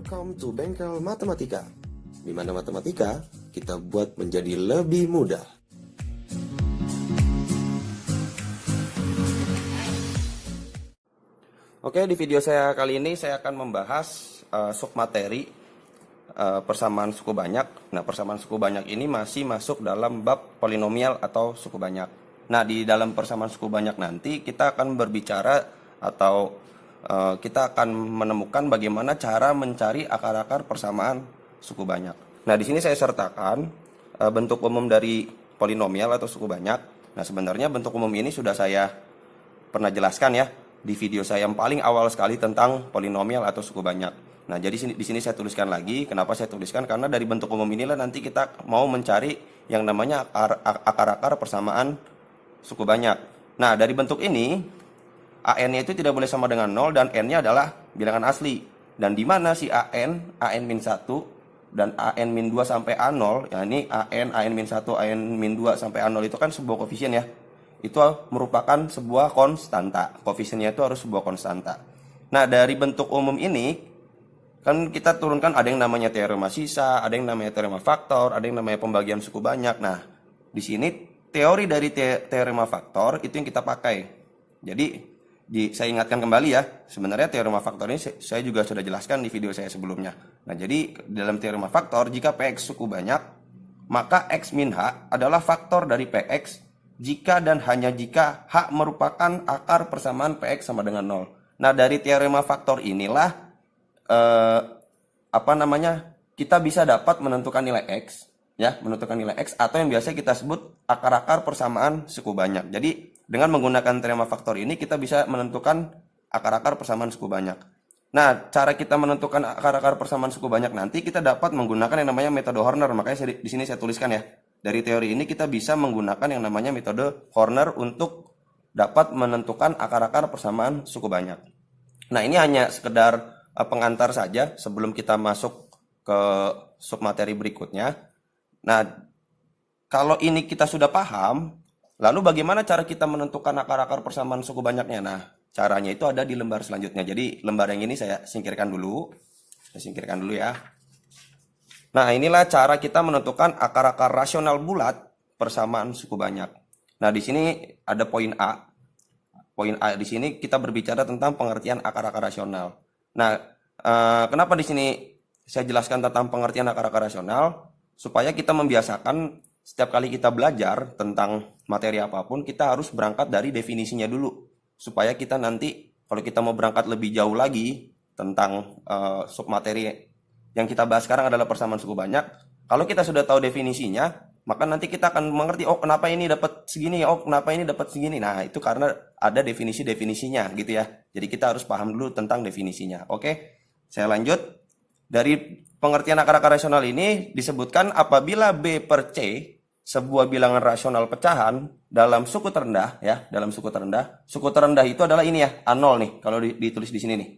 Welcome to Bengkel Matematika, di mana matematika kita buat menjadi lebih mudah. Oke, di video saya kali ini saya akan membahas submateri persamaan suku banyak. Nah, persamaan suku banyak ini masih masuk dalam bab polinomial atau suku banyak. Nah, di dalam persamaan suku banyak nanti kita akan berbicara atau kita akan menemukan bagaimana cara mencari akar-akar persamaan suku banyak. Nah, di sini saya sertakan bentuk umum dari polinomial atau suku banyak. Nah, sebenarnya bentuk umum ini sudah saya pernah jelaskan ya di video saya yang paling awal sekali tentang polinomial atau suku banyak. Nah, jadi di sini saya tuliskan lagi. Kenapa saya tuliskan? Karena dari bentuk umum inilah nanti kita mau mencari yang namanya akar-akar persamaan suku banyak. Nah, dari bentuk ini AN-nya itu tidak boleh sama dengan 0 dan N-nya adalah bilangan asli. Dan di mana si AN min 1 dan AN min 2 sampai A0, ya ini AN min 1, AN min 2 sampai A0 itu kan sebuah koefisien ya. Itu merupakan sebuah konstanta. Koefisiennya itu harus sebuah konstanta. Nah, dari bentuk umum ini kan kita turunkan ada yang namanya teorema sisa, ada yang namanya teorema faktor, ada yang namanya pembagian suku banyak. Nah, di sini teori dari teorema faktor itu yang kita pakai. Jadi saya ingatkan kembali ya, sebenarnya teorema faktor ini saya juga sudah jelaskan di video saya sebelumnya. Nah, jadi dalam teorema faktor, jika Px suku banyak, maka X min H adalah faktor dari Px jika dan hanya jika H merupakan akar persamaan Px sama dengan 0. Nah, dari teorema faktor inilah kita bisa dapat menentukan nilai X, ya, menentukan nilai X atau yang biasa kita sebut akar-akar persamaan suku banyak. Jadi dengan menggunakan teorema faktor ini kita bisa menentukan akar-akar persamaan suku banyak. Nah, cara kita menentukan akar-akar persamaan suku banyak nanti kita dapat menggunakan yang namanya metode Horner. Makanya di sini saya tuliskan ya. Dari teori ini kita bisa menggunakan yang namanya metode Horner untuk dapat menentukan akar-akar persamaan suku banyak. Nah, ini hanya sekedar pengantar saja sebelum kita masuk ke submateri berikutnya. Nah, kalau ini kita sudah paham, lalu bagaimana cara kita menentukan akar-akar persamaan suku banyaknya? Nah, caranya itu ada di lembar selanjutnya. Jadi lembar yang ini saya singkirkan dulu. Saya singkirkan dulu ya. Nah, inilah cara kita menentukan akar-akar rasional bulat persamaan suku banyak. Nah, di sini ada poin A. Poin A di sini kita berbicara tentang pengertian akar-akar rasional. Nah, kenapa di sini saya jelaskan tentang pengertian akar-akar rasional? Supaya kita membiasakan setiap kali kita belajar tentang materi apapun, kita harus berangkat dari definisinya dulu. Supaya kita nanti, kalau kita mau berangkat lebih jauh lagi tentang submateri yang kita bahas sekarang adalah persamaan suku banyak. Kalau kita sudah tahu definisinya, maka nanti kita akan mengerti, oh kenapa ini dapat segini, oh kenapa ini dapat segini. Nah, itu karena ada definisi-definisinya gitu ya. Jadi kita harus paham dulu tentang definisinya. Oke, saya lanjut. Dari pengertian akar-akar rasional ini disebutkan apabila B per C sebuah bilangan rasional pecahan dalam suku terendah ya, dalam suku terendah. Suku terendah itu adalah ini ya, A0 nih kalau ditulis di sini nih.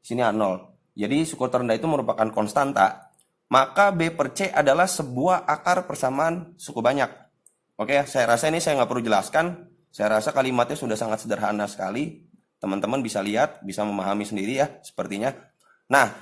Sini A0. Jadi suku terendah itu merupakan konstanta. Maka B per C adalah sebuah akar persamaan suku banyak. Oke, saya rasa ini saya nggak perlu jelaskan. Saya rasa kalimatnya sudah sangat sederhana sekali. Teman-teman bisa lihat, bisa memahami sendiri ya sepertinya. Nah,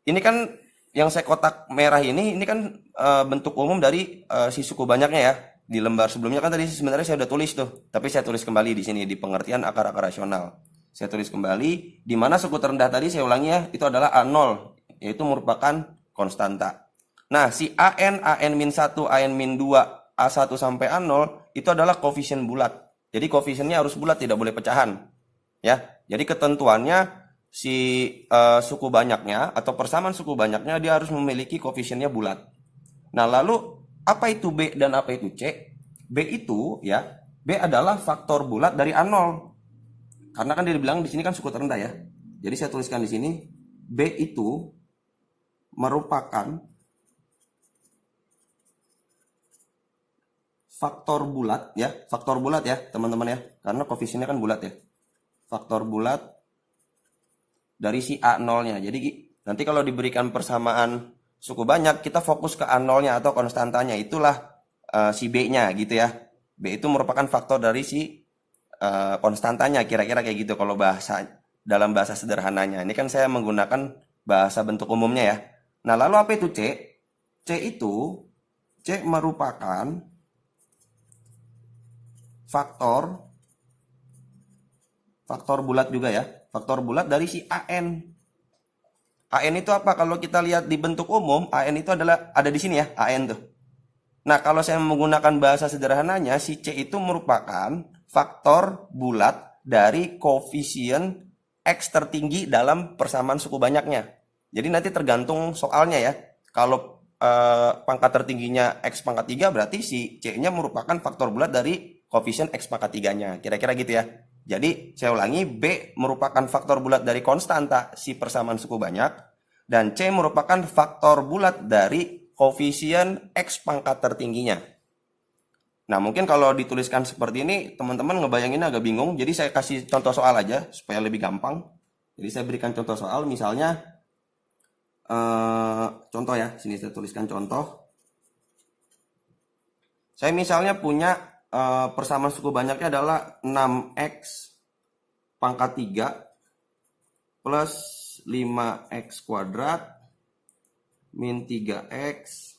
ini kan yang saya kotak merah ini kan bentuk umum dari si suku banyaknya ya. Di lembar sebelumnya kan tadi sebenarnya saya udah tulis tuh, tapi saya tulis kembali di sini di pengertian akar-akar rasional. Saya tulis kembali di mana suku terendah tadi saya ulangi ya, itu adalah A0, yaitu merupakan konstanta. Nah, si AN min 1, AN min 2, A1 sampai A0 itu adalah koefisien bulat. Jadi koefisiennya harus bulat, tidak boleh pecahan. Ya. Jadi ketentuannya si suku banyaknya atau persamaan suku banyaknya dia harus memiliki koefisiennya bulat. Nah, lalu apa itu B dan apa itu C? B itu ya, B adalah faktor bulat dari A0. Karena kan dia bilang di sini kan suku terendah ya. Jadi saya tuliskan di sini B itu merupakan faktor bulat ya, teman-teman ya. Karena koefisiennya kan bulat ya. Faktor bulat dari si A0-nya. Jadi nanti kalau diberikan persamaan suku banyak, kita fokus ke A0-nya atau konstantanya. Itulah si B-nya gitu ya. B itu merupakan faktor dari si konstantanya, kira-kira kayak gitu kalau dalam bahasa sederhananya. Ini kan saya menggunakan bahasa bentuk umumnya ya. Nah, lalu apa itu C? C merupakan faktor bulat juga ya. Faktor bulat dari si AN. AN itu apa? Kalau kita lihat di bentuk umum, AN itu adalah ada di sini ya, AN tuh. Nah, kalau saya menggunakan bahasa sederhananya, si C itu merupakan faktor bulat dari koefisien X tertinggi dalam persamaan suku banyaknya. Jadi nanti tergantung soalnya ya. Kalau pangkat tertingginya X pangkat 3, berarti si C-nya merupakan faktor bulat dari koefisien X pangkat 3-nya. Kira-kira gitu ya. Jadi saya ulangi, B merupakan faktor bulat dari konstanta si persamaan suku banyak, dan C merupakan faktor bulat dari koefisien X pangkat tertingginya. Nah, mungkin kalau dituliskan seperti ini, teman-teman ngebayangin agak bingung. Jadi saya kasih contoh soal aja, supaya lebih gampang. Jadi saya berikan contoh soal, misalnya, contoh ya, sini saya tuliskan contoh. Saya misalnya punya persamaan suku banyaknya adalah 6x pangkat 3 plus 5x kuadrat min 3x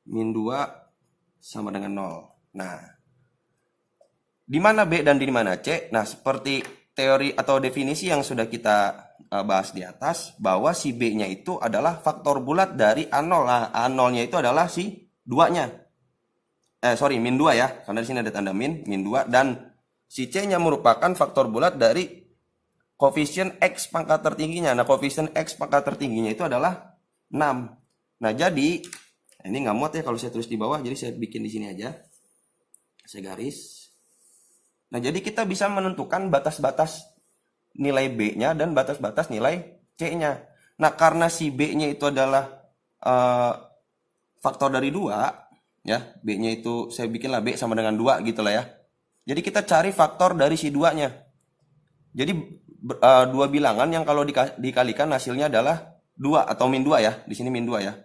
min 2 sama dengan 0. Nah, di mana B dan di mana C? Nah, seperti teori atau definisi yang sudah kita bahas di atas, bahwa si B-nya itu adalah faktor bulat dari A0. Nah, A0-nya itu adalah si 2-nya. Min 2 ya, karena di sini ada tanda min 2, dan si C-nya merupakan faktor bulat dari koefisien X pangkat tertingginya. Nah, koefisien X pangkat tertingginya itu adalah 6. Nah, jadi ini nggak muat ya kalau saya tulis di bawah, jadi saya bikin di sini aja. Saya garis. Nah, jadi kita bisa menentukan batas-batas nilai B-nya dan batas-batas nilai C-nya. Nah, karena si B-nya itu adalah faktor dari 2, ya, B-nya itu saya bikinlah B sama dengan 2 gitu lah ya. Jadi kita cari faktor dari si 2-nya. Jadi dua bilangan yang kalau dikalikan hasilnya adalah 2 atau min 2 ya. Di sini min 2 ya.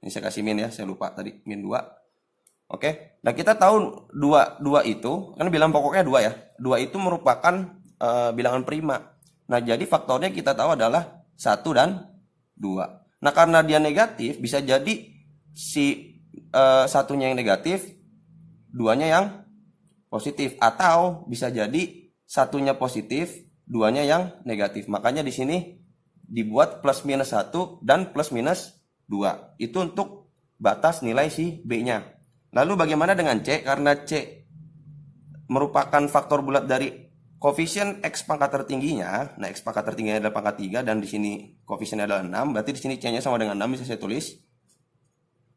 Ini saya kasih min ya, saya lupa tadi min 2. Oke. Nah, kita tahu 2 itu kan bilangan pokoknya 2 ya. 2 itu merupakan bilangan prima. Nah, jadi faktornya kita tahu adalah 1 dan 2. Nah, karena dia negatif, bisa jadi si satunya yang negatif, 2-nya yang positif, atau bisa jadi satunya positif, 2-nya yang negatif. Makanya di sini dibuat plus minus 1 dan plus minus 2. Itu untuk batas nilai si B-nya. Lalu bagaimana dengan C? Karena C merupakan faktor bulat dari koefisien X pangkat tertingginya. Nah, X pangkat tertingginya adalah pangkat 3, dan di sini koefisiennya adalah 6. Berarti di sini C-nya sama dengan 6, bisa saya tulis.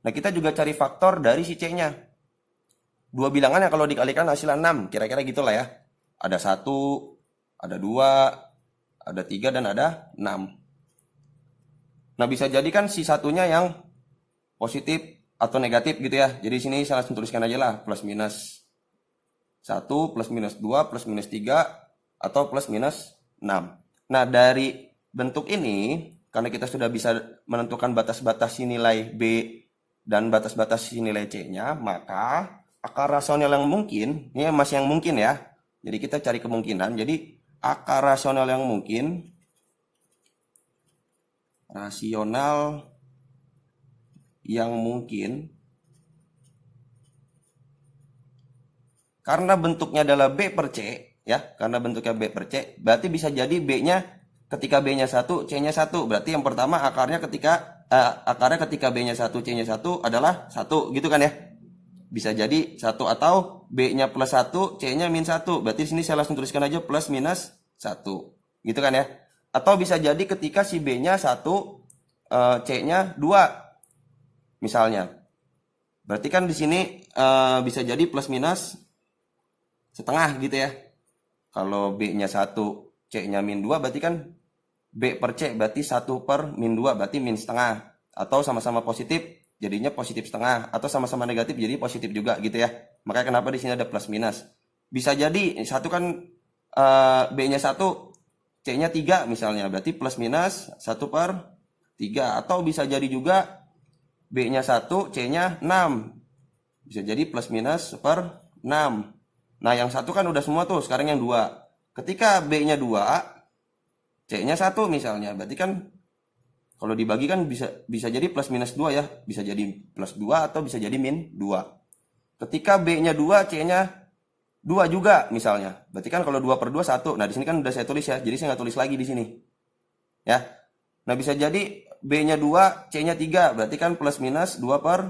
Nah, kita juga cari faktor dari si C-nya. Dua bilangan yang kalau dikalikan hasilnya 6. Kira-kira gitulah ya. Ada 1, ada 2, ada 3, dan ada 6. Nah, bisa jadi kan si satunya yang positif atau negatif gitu ya. Jadi sini saya langsung tuliskan aja lah. Plus minus 1, plus minus 2, plus minus 3, atau plus minus 6. Nah, dari bentuk ini, karena kita sudah bisa menentukan batas-batas nilai B dan batas-batas nilai C-nya, maka akar rasional yang mungkin, ini masih yang mungkin ya. Jadi kita cari kemungkinan. Jadi akar rasional yang mungkin, karena bentuknya adalah B per C, ya, karena bentuknya B per C, berarti bisa jadi B-nya ketika B-nya 1, C-nya 1. Berarti yang pertama akarnya ketika B-nya 1, C-nya 1 adalah 1, gitu kan ya. Bisa jadi 1, atau B-nya plus 1, C-nya min 1. Berarti sini saya langsung tuliskan aja plus minus 1. Gitu kan ya. Atau bisa jadi ketika si B-nya 1, C-nya 2. Misalnya. Berarti kan di sini bisa jadi plus minus setengah gitu ya. Kalau B-nya 1, C-nya min 2, berarti kan B per C berarti 1 per min 2, berarti min setengah. Atau sama-sama positif, jadinya positif setengah. Atau sama-sama negatif, jadi positif juga gitu ya. Makanya kenapa di sini ada plus minus. Bisa jadi, satu kan B-nya 1, C-nya 3 misalnya. Berarti plus minus 1 per 3. Atau bisa jadi juga B-nya 1, C-nya 6. Bisa jadi plus minus per 6. Nah, yang 1 kan udah semua tuh, sekarang yang 2. Ketika B-nya 2, C-nya 1 misalnya, berarti kan Kalau dibagi kan bisa jadi plus minus 2 ya. Bisa jadi plus 2 atau bisa jadi min 2. Ketika B-nya 2, C-nya 2 juga misalnya. Berarti kan kalau 2 per 2, 1. Nah, di sini kan udah saya tulis ya. Jadi saya nggak tulis lagi di sini. Ya. Nah, bisa jadi B-nya 2, C-nya 3. Berarti kan plus minus 2 per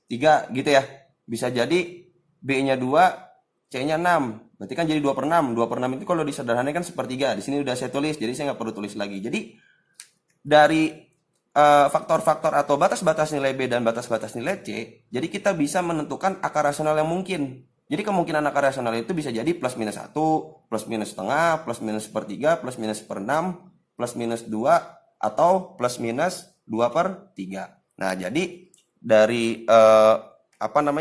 3 gitu ya. Bisa jadi B-nya 2, C-nya 6. Berarti kan jadi 2 per 6. 2 per 6 itu kalau disederhanakan kan sepertiga. Di sini udah saya tulis. Jadi saya nggak perlu tulis lagi. Jadi dari faktor-faktor atau batas-batas nilai B dan batas-batas nilai C, jadi kita bisa menentukan akar rasional yang mungkin. Jadi kemungkinan akar rasional itu bisa jadi plus minus 1, plus minus setengah, plus minus sepertiga, plus minus per 6, plus minus 2, atau plus minus 2 per 3. Nah, jadi dari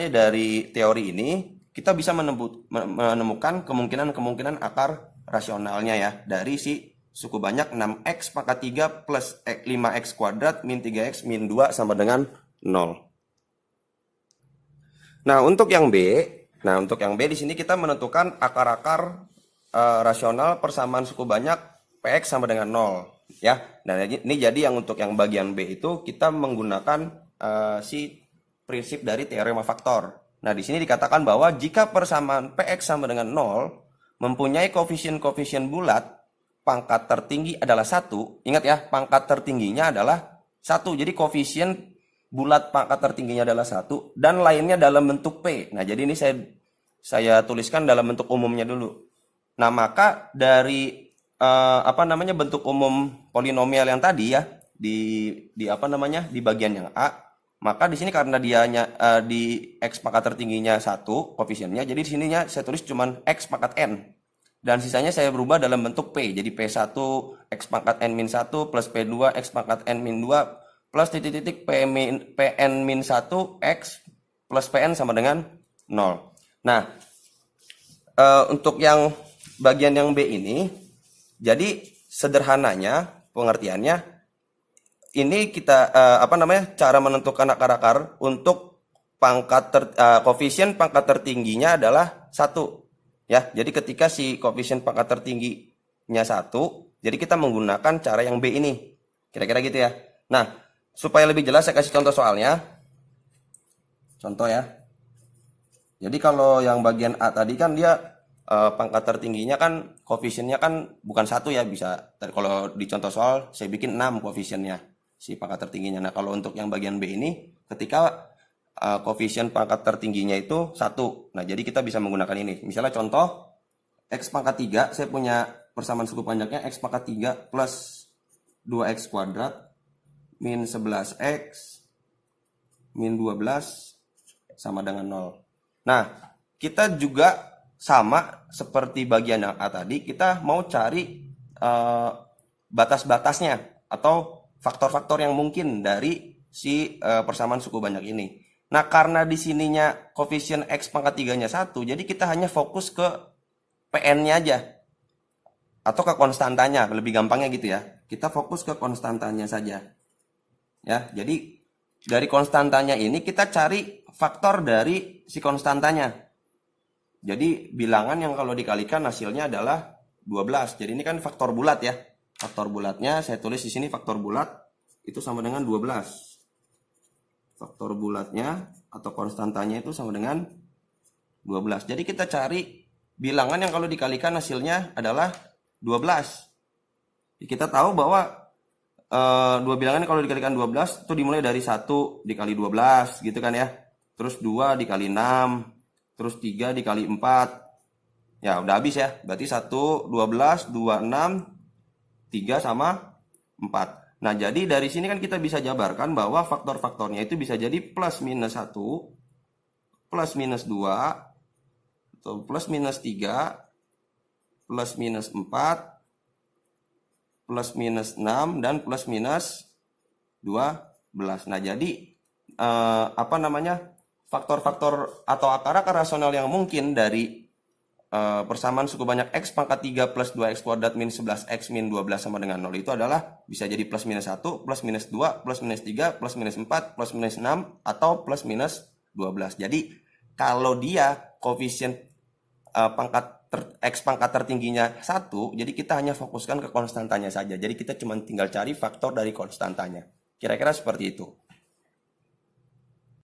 dari teori ini kita bisa menemukan kemungkinan akar rasionalnya ya dari si suku banyak 6x pangkat 3 plus 5x kuadrat min 3x min 2 sama dengan 0. Nah, untuk yang B di sini kita menentukan akar-akar rasional persamaan suku banyak px sama dengan 0 ya. Nah, ini jadi yang untuk yang bagian B itu kita menggunakan si prinsip dari teorema faktor. Nah, di sini dikatakan bahwa jika persamaan px sama dengan 0 mempunyai koefisien-koefisien bulat, pangkat tertinggi adalah 1. Ingat ya, pangkat tertingginya adalah 1. Jadi koefisien bulat pangkat tertingginya adalah 1 dan lainnya dalam bentuk P. Nah, jadi ini saya tuliskan dalam bentuk umumnya dulu. Nah, maka dari bentuk umum polinomial yang tadi ya di bagian yang A, maka di sini karena dianya di x pangkat tertingginya 1 koefisiennya, jadi di sininya saya tulis cuman x pangkat n. Dan sisanya saya berubah dalam bentuk P. Jadi P1 X pangkat N min 1 plus P2 X pangkat N min 2 plus titik-titik Pn min 1 X plus Pn sama dengan 0. Nah, untuk yang bagian yang B ini, jadi sederhananya pengertiannya, ini kita cara menentukan akar-akar untuk koefisien pangkat tertingginya adalah 1. Ya, jadi ketika si koefisien pangkat tertingginya 1, jadi kita menggunakan cara yang B ini. Kira-kira gitu ya. Nah, supaya lebih jelas saya kasih contoh soalnya. Contoh ya. Jadi kalau yang bagian A tadi kan dia pangkat tertingginya kan koefisiennya kan bukan 1 ya, bisa. Kalau di contoh soal saya bikin 6 koefisiennya si pangkat tertingginya. Nah, kalau untuk yang bagian B ini ketika koefisien pangkat tertingginya itu 1. Nah, jadi kita bisa menggunakan ini. Misalnya contoh, X pangkat 3, saya punya persamaan suku panjangnya X pangkat 3 plus 2X kuadrat min 11X min 12 sama dengan 0. Nah, kita juga sama seperti bagian yang A tadi, kita mau cari batas-batasnya atau faktor-faktor yang mungkin dari si persamaan suku banyak ini. Nah, karena di sininya koefisien X pangkat 3-nya 1, jadi kita hanya fokus ke PN-nya aja. Atau ke konstantanya, lebih gampangnya gitu ya. Kita fokus ke konstantanya saja. Ya, jadi dari konstantanya ini kita cari faktor dari si konstantanya. Jadi bilangan yang kalau dikalikan hasilnya adalah 12. Jadi ini kan faktor bulat ya. Faktor bulatnya saya tulis di sini faktor bulat itu sama dengan 12. Faktor bulatnya atau konstantanya itu sama dengan 12. Jadi kita cari bilangan yang kalau dikalikan hasilnya adalah 12. Kita tahu bahwa dua bilangan kalau dikalikan 12 itu dimulai dari 1 dikali 12 gitu kan ya. Terus 2 dikali 6, terus 3 dikali 4. Ya, udah habis ya. Berarti 1 12 2 6 3 sama 4. Nah, jadi dari sini kan kita bisa jabarkan bahwa faktor-faktornya itu bisa jadi plus minus 1, plus minus 2, atau plus minus 3, plus minus 4, plus minus 6, dan plus minus 12. Nah, jadi faktor-faktor atau akar-akar rasional yang mungkin dari persamaan suku banyak X pangkat 3 plus 2X kuadrat min 11X min 12 sama dengan 0 itu adalah bisa jadi plus minus 1, plus minus 2, plus minus 3, plus minus 4, plus minus 6, atau plus minus 12. Jadi kalau dia koefisien pangkat X pangkat tertingginya 1, jadi kita hanya fokuskan ke konstantanya saja. Jadi kita cuma tinggal cari faktor dari konstantanya. Kira-kira seperti itu.